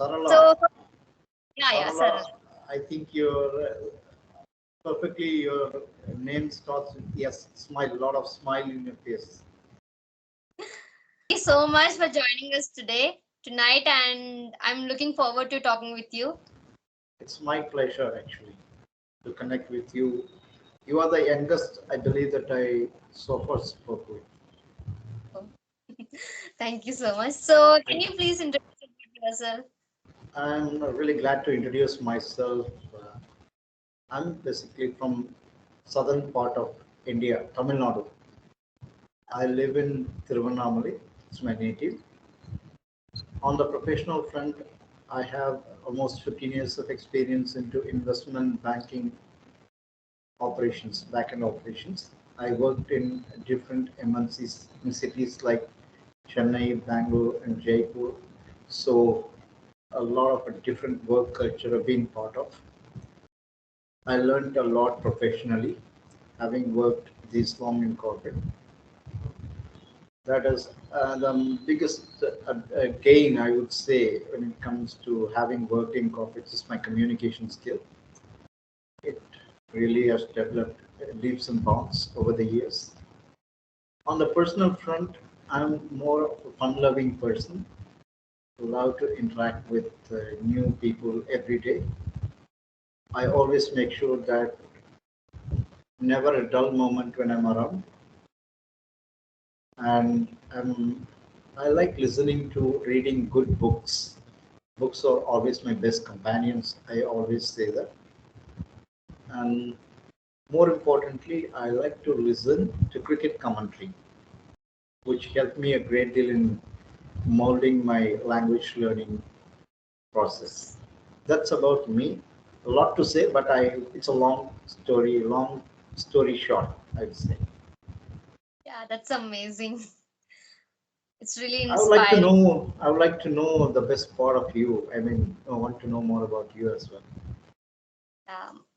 So, Sarala, yeah, Sarala. Sarala, I think your name starts with yes, smile, a lot of smile in your face. Thank you so much for joining us tonight, and I'm looking forward to talking with you. It's my pleasure actually to connect with you. You are the youngest, I believe, that I so far spoke with. Thank you so much. So, can I, you please introduce yourself? I'm really glad to introduce myself. I'm basically from southern part of India, Tamil Nadu. I live in Tiruvannamalai. It's my native. On the professional front, I have almost 15 years of experience into investment banking operations, back-end operations. I worked in different MNCs in cities like Chennai, Bangalore, and Jaipur. So a lot of a different work culture I've been part of. I learned a lot professionally, having worked this long in corporate. That is the biggest gain, I would say, when it comes to having worked in corporate is my communication skill. It really has developed leaps and bounds over the years. On the personal front, I'm more of a fun-loving person, love to interact with new people every day. I always make sure that never a dull moment when I'm around, and I like listening to reading good books. Books are always my best companions. I always say that. And more importantly, I like to listen to cricket commentary, which helped me a great deal in molding my language learning process. That's about me. A lot to say, but it's a long story short, I'd say. Yeah, that's amazing. It's really I would like to inspiring. know. I would like to know the best part of you. I mean, I want to know more about you as well.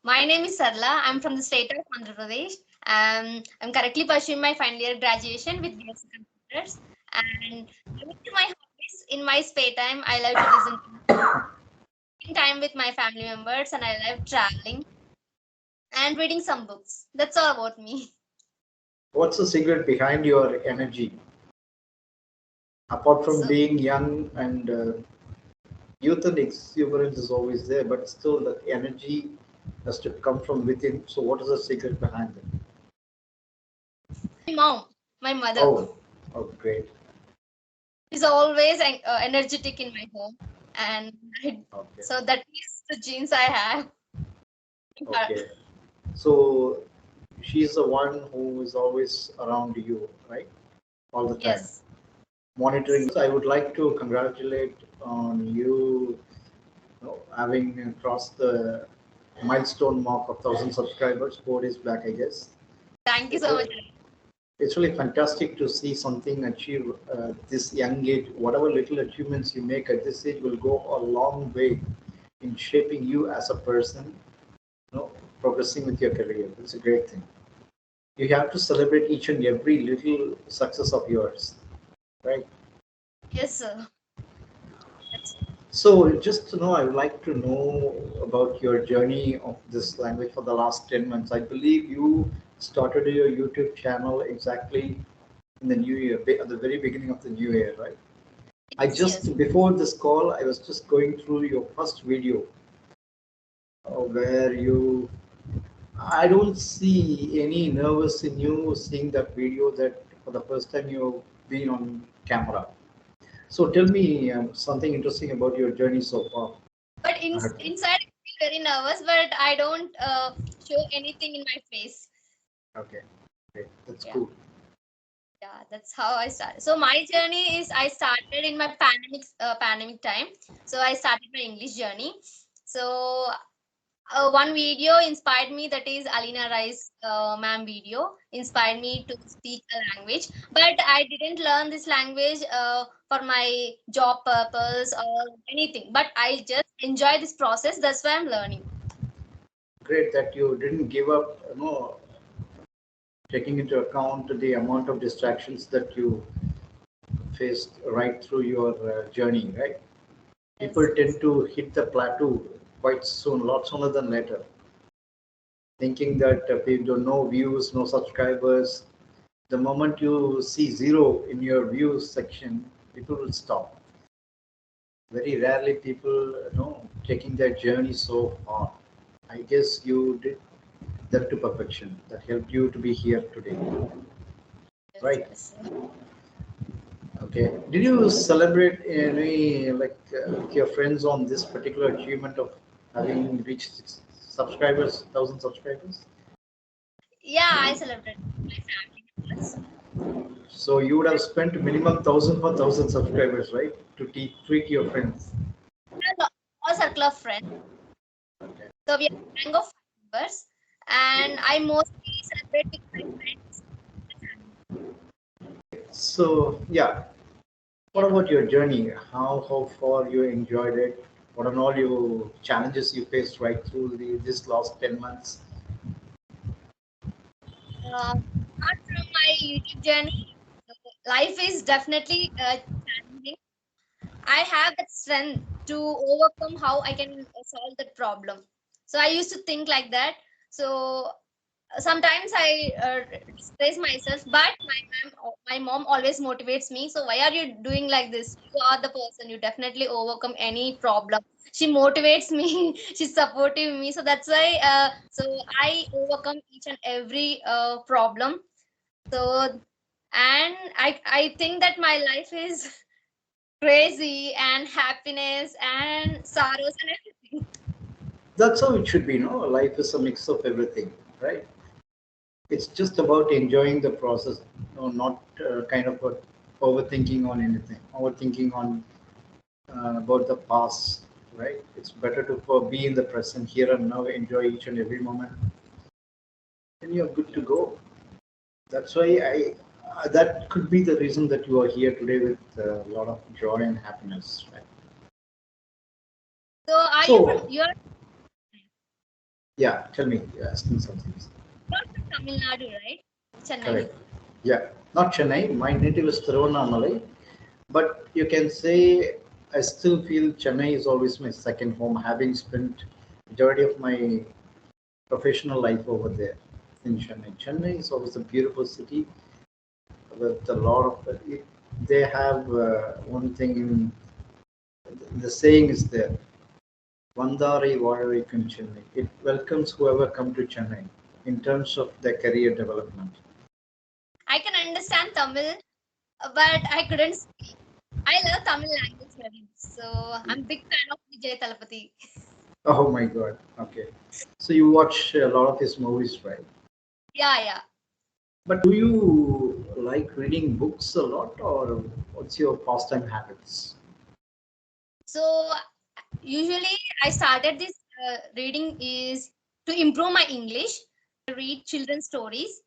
My name is Sarla. I'm from the state of Andhra Pradesh. I'm currently pursuing my final year graduation with BSc Computers. And coming to my hobbies, in my spare time, I love to listen to spending time with my family members, and I love traveling and reading some books. That's all about me. What's the secret behind your energy? Apart from So, being young and youth and exuberance is always there, but still the energy has to come from within. So, what is the secret behind it? my mom, my mother, Oh, oh, great. is always energetic in my home, and Okay, so that is the genes I have. okay. So, she's the one who is always around you, right? All the time. Yes. Monitoring. I would like to congratulate on having crossed the milestone mark of 1,000 subscribers 4 days back, I guess. Thank you It's so much. really, it's really fantastic to see something achieve this young age. Whatever little achievements you make at this age will go a long way in shaping you as a person, progressing with your career. It's a great thing. You have to celebrate each and every little success of yours, right? Yes, sir. That's So, just to know, I would like to know about your journey of this language for the last 10 months. I believe you started your YouTube channel exactly in the new year, at the very beginning of the new year, right? I yes, yes. just, before this call, I was just going through your first video where I don't see any nervous in you seeing that video that for the first time you've been on camera. So, tell me something interesting about your journey so far. But inside, I feel very nervous, but I don't show anything in my face. Okay, great. That's Yeah, cool. yeah, that's how I started. So my journey is I started in my pandemic time. So I started my English journey. So one video inspired me, that is Alina Rice ma'am video inspired me to speak a language, but I didn't learn this language for my job purpose or anything, but I just enjoy this process. That's why I'm learning. Great that you didn't give up, taking into account the amount of distractions that you faced right through your journey, right? People Yes. tend to hit the plateau quite soon, a lot sooner than later, thinking that people don't know views, no subscribers. The moment you see zero in your views section, people will stop. Very rarely people taking their journey so far. I guess you did that to perfection. That helped you to be here today, Yes, right? yes. Okay. Did you celebrate any with your friends on this particular achievement of having reached subscribers, 1,000 subscribers? Yeah, I celebrate my family members. So you would have spent minimum 1,000 for 1,000 subscribers, right? To treat your friends. We are a circle of friends. So we are a gang of members, and I mostly celebrate with my friends and family. So yeah, what Yeah. about your journey? How far you enjoyed it? What are all your challenges you faced right through this last 10 months? Apart from my YouTube journey, life is definitely challenging. I have that strength to overcome how I can solve that problem. So I used to think like that. So sometimes I dispraise myself, but my mom always motivates me. So why are you doing like this? You are the person. You definitely overcome any problem. She motivates me. She's supportive me. So that's why. So I overcome each and every problem. So and I think that my life is crazy and happiness and sorrows and everything. That's how it should be, no? Life is a mix of everything, right? It's just about enjoying the process, no, not kind of overthinking on anything, overthinking on about the past, right? It's better to be in the present, here and now, enjoy each and every moment, then you're good to Yes. go. That's why that could be the reason that you are here today with a lot of joy and happiness, right? So are you from So, yeah, tell me, you're asking something. you're from Tamil Nadu, right? Chennai. Correct. Yeah, not Chennai. My native is Tiruvannamalai, but you can say I still feel Chennai is always my second home, having spent majority of my professional life over there in Chennai. Chennai is always a beautiful city with a lot of. They have one thing in the saying is there. Vandare Vazhaikum Chennai. It welcomes whoever come to Chennai in terms of their career development. I can understand Tamil, but I couldn't speak. I love Tamil language very much. So I'm big fan of Vijay Talapati. Oh my God. Okay. So you watch a lot of his movies, right? Yeah, yeah. But do you like reading books a lot, or what's your pastime habits? So usually I started this reading is to improve my English. I read children's stories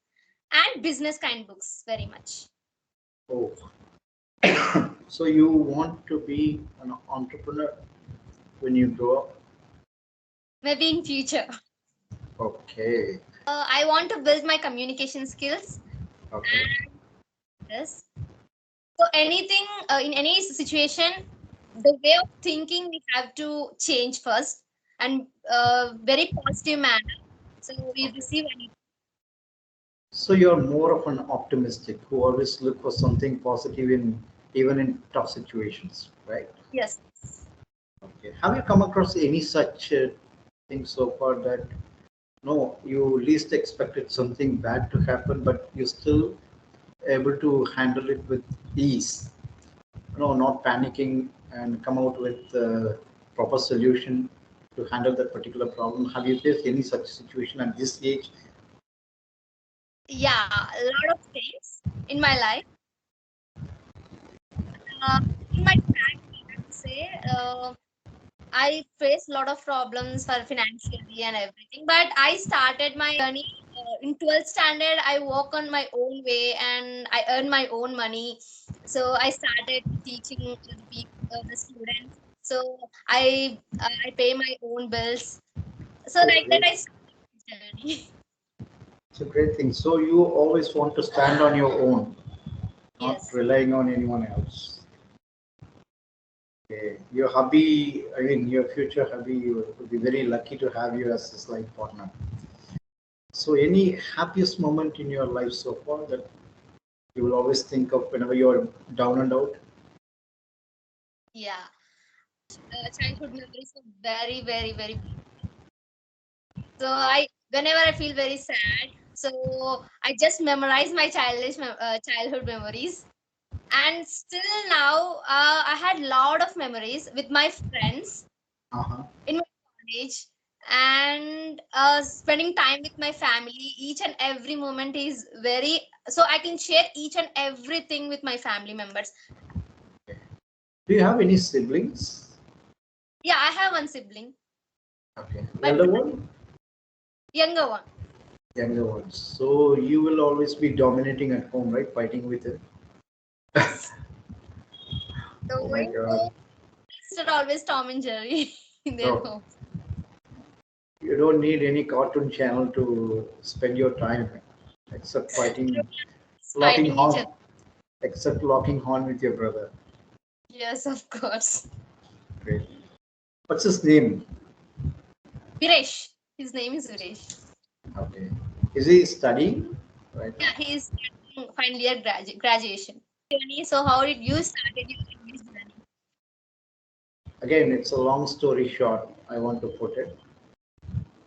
and business kind books very much. Oh, so you want to be an entrepreneur when you grow up? Maybe in future. Okay. I want to build my communication skills. Okay. Yes. So anything in any situation, the way of thinking we have to change first and very positive manner. So we Okay. receive any. So you're more of an optimistic who always look for something positive in even in tough situations, right? Yes. Okay. Have you come across any such thing so far that no, you least expected something bad to happen, but you still able to handle it with ease? Not panicking and come out with a proper solution to handle that particular problem. Have you faced any such situation at this age? Yeah, a lot of things in my life. Uh, in my family, I would say I faced a lot of problems for financially and everything. But I started my journey in 12th standard. I walk on my own way and I earn my own money. So I started teaching the students. So I pay my own bills. So Oh, like that great. I started my journey. It's a great thing. So you always want to stand on your own, not Yes. relying on anyone else. Okay. Your hubby, I mean, your future hubby will be very lucky to have you as his life partner. So, any happiest moment in your life so far that you will always think of whenever you're down and out? Yeah, childhood memories are very, very, very. So whenever I feel very sad, so I just memorize my childhood memories. And still now, I had lot of memories with my friends Uh-huh. in my college, and spending time with my family. Each and every moment is very, so I can share each and everything with my family members. Do you have any siblings? Yeah, I have one sibling, Okay. my Elder one? younger one. Younger one. So you will always be dominating at home, right? Fighting with it. Yes. So Oh my in God. home, it's always Tom and Jerry in their No, home. you don't need any cartoon channel to spend your time except fighting, It's locking fighting each horn, other. except locking horn with your brother. Yes, of course. Great. What's his name? Viresh. His name is Viresh. Okay. Is he studying right Yeah, now? he is studying final year graduation. Journey. So how did you started your English journey? Again, it's a long story short. I want to put it.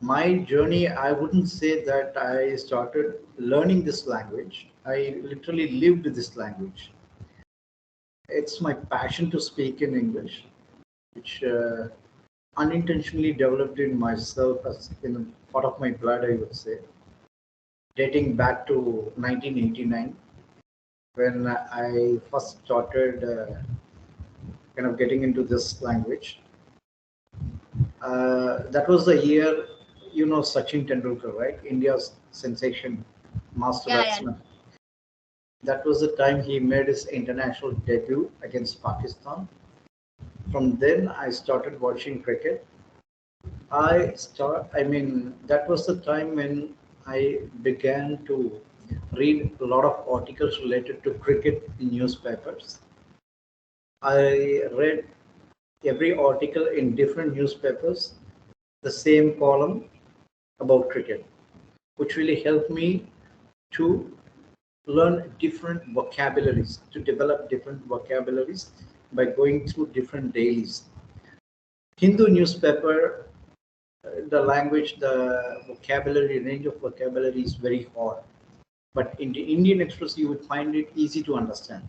My journey, I wouldn't say that I started learning this language. I literally lived this language. It's my passion to speak in English, which unintentionally developed in myself as in part of my blood, I would say, dating back to 1989 when I first started kind of getting into this language. That was the year, you know, Sachin Tendulkar, right? India's sensation, master Yeah, yeah. batsman. That was the time he made his international debut against Pakistan. From then, I started watching cricket. I mean, that was the time when I began to read a lot of articles related to cricket in newspapers. I read every article in different newspapers, the same column about cricket, which really helped me to learn different vocabularies, to develop different vocabularies by going through different dailies. Hindu newspaper, the language, the vocabulary, range of vocabulary is very hard. But in the Indian Express, you would find it easy to understand.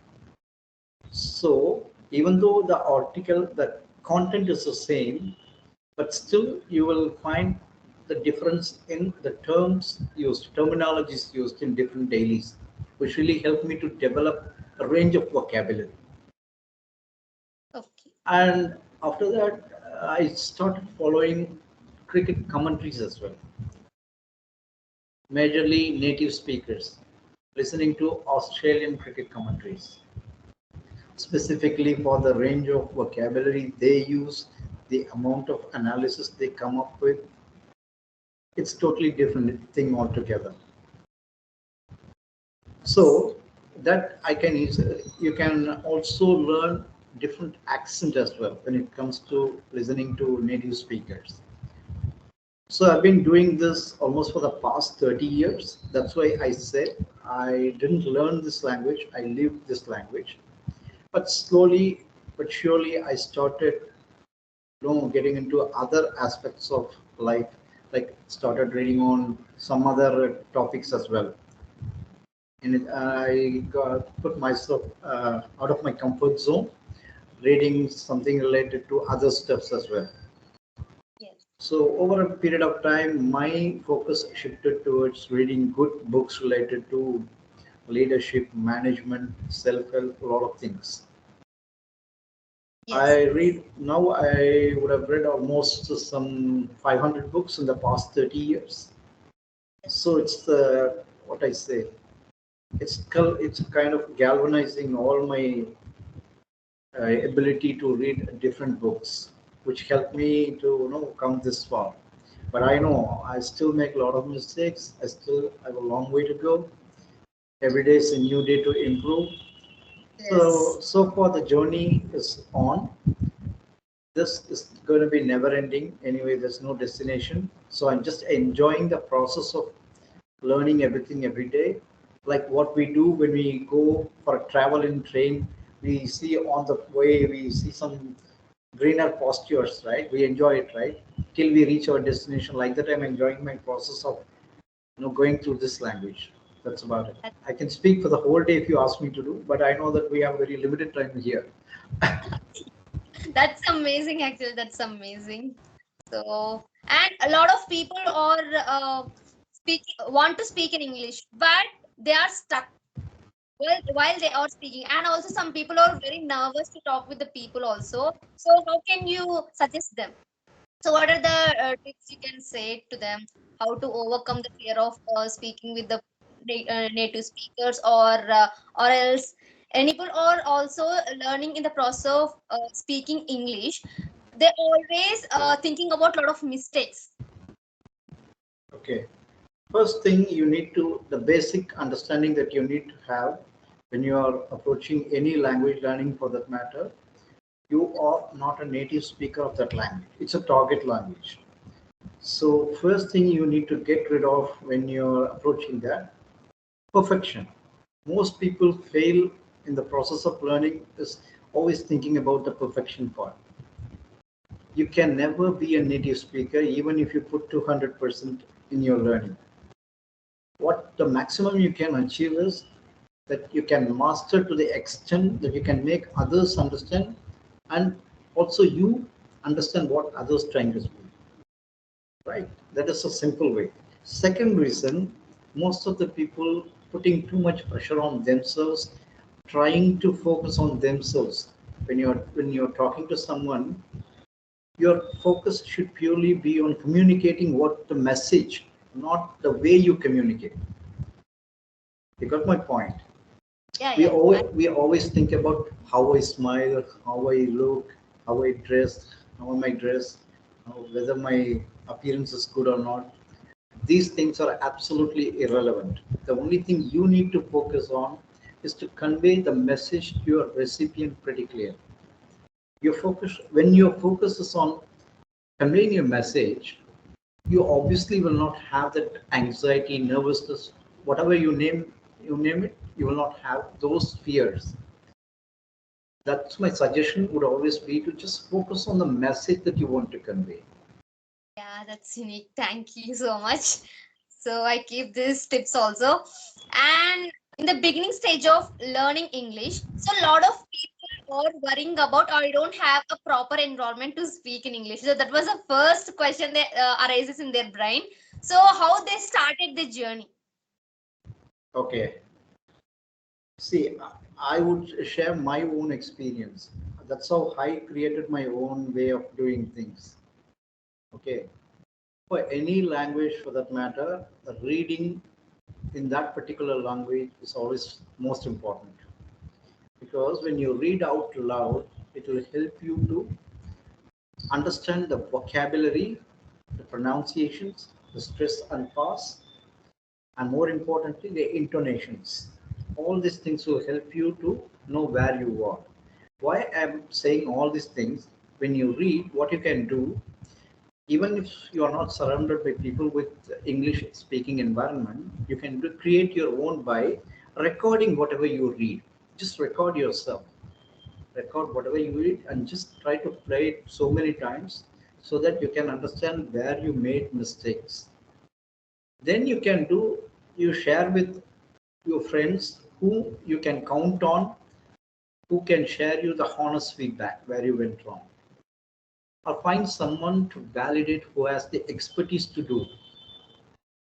So even though the article, the content is the same, but still you will find the difference in the terms used, terminologies used in different dailies, which really helped me to develop a range of vocabulary. Okay. And after that, I started following cricket commentaries as well, majorly native speakers, listening to Australian cricket commentaries, specifically for the range of vocabulary they use, the amount of analysis they come up with. It's totally different thing altogether. So that I can use, you can also learn different accent as well when it comes to listening to native speakers. So I've been doing this almost for the past 30 years. That's why I said I didn't learn this language, I lived this language. But slowly but surely I started, you know, getting into other aspects of life, like started reading on some other topics as well. And I got put myself out of my comfort zone, reading something related to other stuffs as well. Yes. So over a period of time, my focus shifted towards reading good books related to leadership, management, self-help, a lot of things. Yes. I read now. I would have read almost some 500 books in the past 30 years. So it's what I say. It's kind of galvanizing all my ability to read different books, which helped me to come this far. But I know I still make a lot of mistakes. I still have a long way to go. Every day is a new day to improve. So Yes. so far the journey is on. this is going to be never ending. Anyway, there's no destination. So I'm just enjoying the process of learning everything every day. Like what we do when we go for a travel in train, we see on the way, we see some greener pastures, right? We enjoy it, right? Till we reach our destination. Like that, I'm enjoying my process of going through this language. That's about it. I can speak for the whole day if you ask me to do, but I know that we have very limited time here. That's amazing, actually. That's amazing. So, and a lot of people are want to speak in English, but they are stuck while they are speaking. And also, some people are very nervous to talk with the people also. So, how can you suggest them? So, what are the tips you can say to them? How to overcome the fear of speaking with the native speakers, or else any people are also learning in the process of speaking English. They always thinking about a lot of mistakes. Okay. First thing you need to, the basic understanding that you need to have when you are approaching any language learning for that matter, you are not a native speaker of that language. It's a target language. So first thing you need to get rid of when you're approaching that, perfection. Most people fail in the process of learning is always thinking about the perfection part. You can never be a native speaker even if you put 200% in your learning. What the maximum you can achieve is that you can master to the extent that you can make others understand, and also you understand what others trying to speak, right? That is a simple way. Second reason, most of the people putting too much pressure on themselves, trying to focus on themselves. When you're talking to someone, your focus should purely be on communicating what the message, not the way you communicate. You got my point? Yeah, we yeah. always we always think about how I smile, how I look, how I dress, how am I dressed, whether my appearance is good or not. These things are absolutely irrelevant. The only thing you need to focus on is to convey the message to your recipient pretty clear. Your focus, when your focus is on conveying your message, you obviously will not have that anxiety, nervousness, whatever you name it, you will not have those fears. That's my suggestion would always be to just focus on the message that you want to convey. Yeah, that's unique. Thank you so much. So I keep these tips also. And in the beginning stage of learning English, so a lot of people are worrying about, I don't have a proper environment to speak in English. So that was the first question that arises in their brain. So how they started the journey? Okay. See, I would share my own experience. That's how I created my own way of doing things. Okay. For any language for that matter, reading in that particular language is always most important, because when you read out loud, it will help you to understand the vocabulary, the pronunciations, the stress and pause, and more importantly, the intonations. All these things will help you to know where you are. Why I'm saying all these things, when you read, what you can do, even if you are not surrounded by people with English speaking environment, you can create your own by recording whatever you read. Just record yourself, record whatever you read, and just try to play it so many times so that you can understand where you made mistakes. Then you share with your friends who you can count on, who can share you the honest feedback where you went wrong, or find someone to validate who has the expertise to do.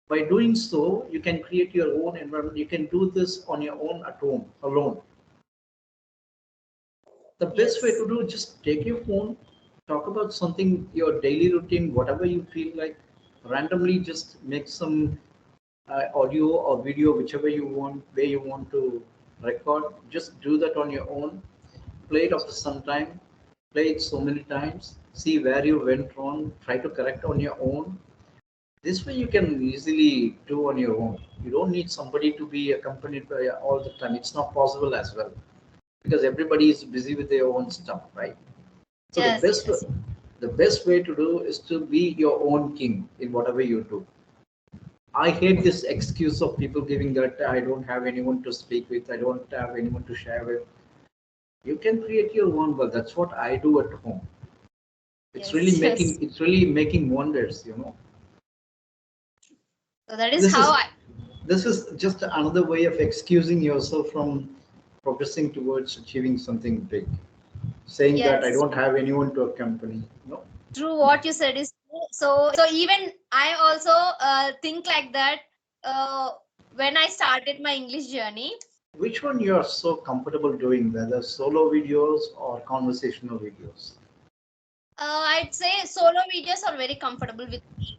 By doing so, you can create your own environment. You can do this on your own at home alone. The best way Yes. to do, just take your phone, talk about something, your daily routine, whatever you feel like, randomly just make some audio or video, whichever you want, where you want to record. Just do that on your own. Play it after some time. Play it so many times. See where you went wrong. Try to correct on your own. This way you can easily do on your own. You don't need somebody to be accompanied by all the time. It's not possible as well, because everybody is busy with their own stuff, right? So Yes, yes, the best way to do is to be your own king in whatever you do. I hate this excuse of people giving that I don't have anyone to speak with, I don't have anyone to share with. You can create your own world. That's what I do at home. yes, yes. It's really making wonders, you know. So that is This how is I. this is just another way of excusing yourself from progressing towards achieving something big. Saying that I Yes, don't have anyone to accompany. No. true. What you said is true. So even I also think like that. Uh, when I started my English journey, Which one you are so comfortable doing, whether solo videos or conversational videos? I'd say solo videos are very comfortable with me.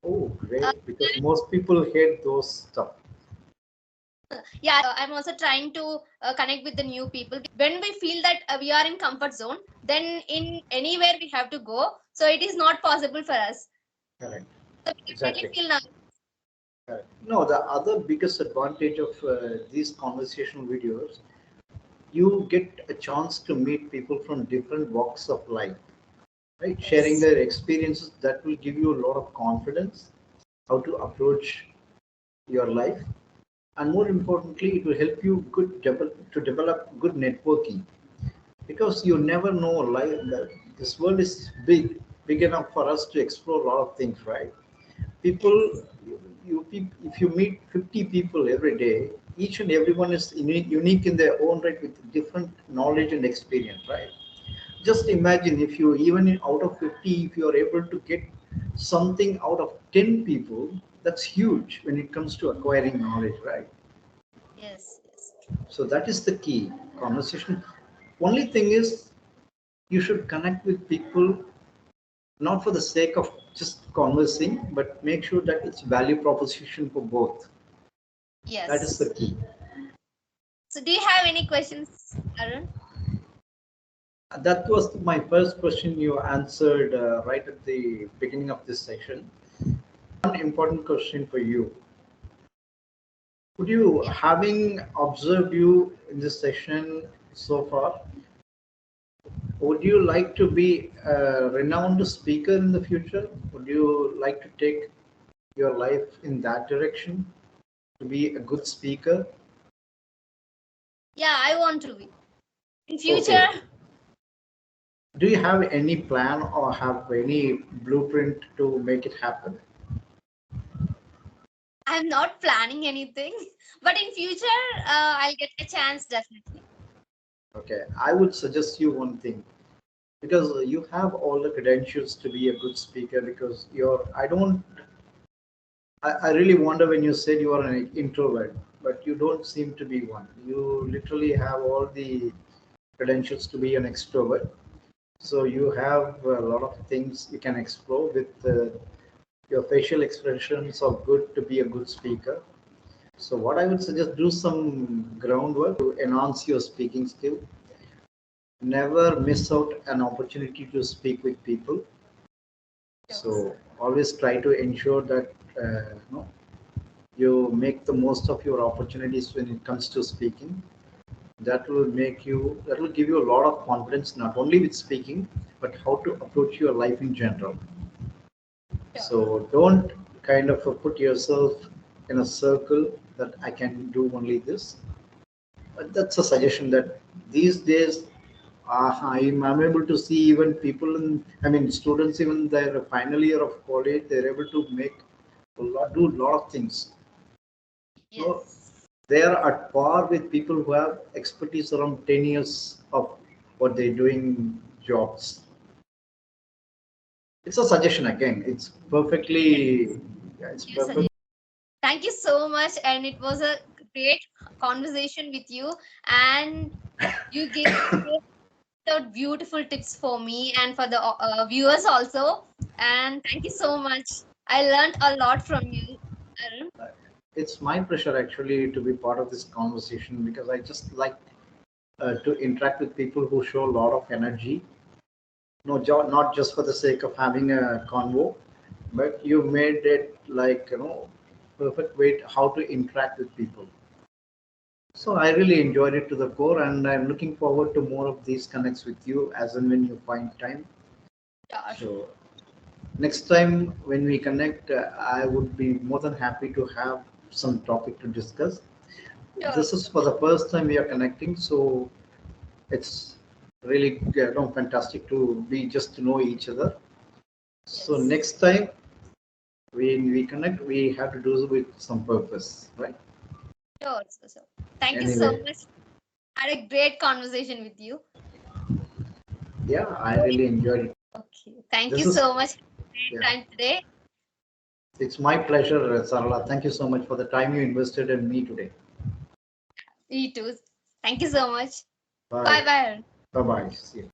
Oh, Uh, great! Because most people hate those stuff. yeah, I'm also trying to connect with the new people. When we feel that we are in comfort zone, then in anywhere we have to go, so it is not possible for us. Correct. So we definitely Exactly. feel now. Correct. No, the other biggest advantage of these conversational videos, you get a chance to meet people from different walks of life, right? Sharing Yes, their experiences that will give you a lot of confidence how to approach your life, and more importantly, it will help you to develop good networking because you never know life. This world is big enough for us to explore a lot of things, right? People, yes, if you meet 50 people every day, each and everyone is unique in their own right with different knowledge and experience, right? Just imagine if you even out of 50, if you are able to get something out of 10 people, that's huge when it comes to acquiring knowledge, right? yes, yes. So that is the key conversation. Only thing is you should connect with people not for the sake of just conversing, but make sure that it's value proposition for both. That is Yes. the key. So do you have any questions, Arun? That was my first question you answered right at the beginning of this session. One important question for you. Would you, Yeah. having observed you in this session so far, would you like to be a renowned speaker in the future? Would you like to take your life in that direction to be a good speaker? Yeah, I want to be. In future, Okay. Do you have any plan or have any blueprint to make it happen? I'm not planning anything, but in future, I'll get a chance definitely. Okay. I would suggest you one thing because you have all the credentials to be a good speaker because I really wonder when you said you are an introvert, but you don't seem to be one. You literally have all the credentials to be an extrovert. So you have a lot of things you can explore with your facial expressions are good to be a good speaker. So what I would suggest, do some groundwork to enhance your speaking skill. Never miss out an opportunity to speak with people. Yes. So always try to ensure that you make the most of your opportunities when it comes to speaking. That will give you a lot of confidence not only with speaking but how to approach your life in general. Sure. So don't kind of put yourself in a circle that I can do only this. But that's a suggestion that these days I'm able to see even people I mean students even their final year of college they're able to do a lot of things. So Yes. they are at par with people who have expertise around 10 years of what they're doing jobs. It's a suggestion again. It's perfectly, yeah, it's Yes. perfect. Thank you so much, and it was a great conversation with you. And you gave out beautiful tips for me and for the viewers also. And thank you so much. I learned a lot from you, Arun. It's my pleasure actually to be part of this conversation because I just like to interact with people who show a lot of energy. No, not just for the sake of having a convo, but you made it like perfect way how to interact with people. So I really enjoyed it to the core, and I'm looking forward to more of these connects with you as and when you find time. Sure. So next time when we connect, I would be more than happy to have some topic to discuss. Sure. This is for the first time we are connecting, so it's really fantastic to be just to know each other. So Yes. next time when we connect, we have to do it with some purpose, right? Sure. So, thank you so Anyway, much. Had a great conversation with you. yeah, I really enjoyed it. Okay. Thank you This is so much for your yeah, great time today. it's my pleasure, Sarala. Thank you so much for the time you invested in me today. You too. Thank you so much. Bye. Bye bye. Bye bye. See you.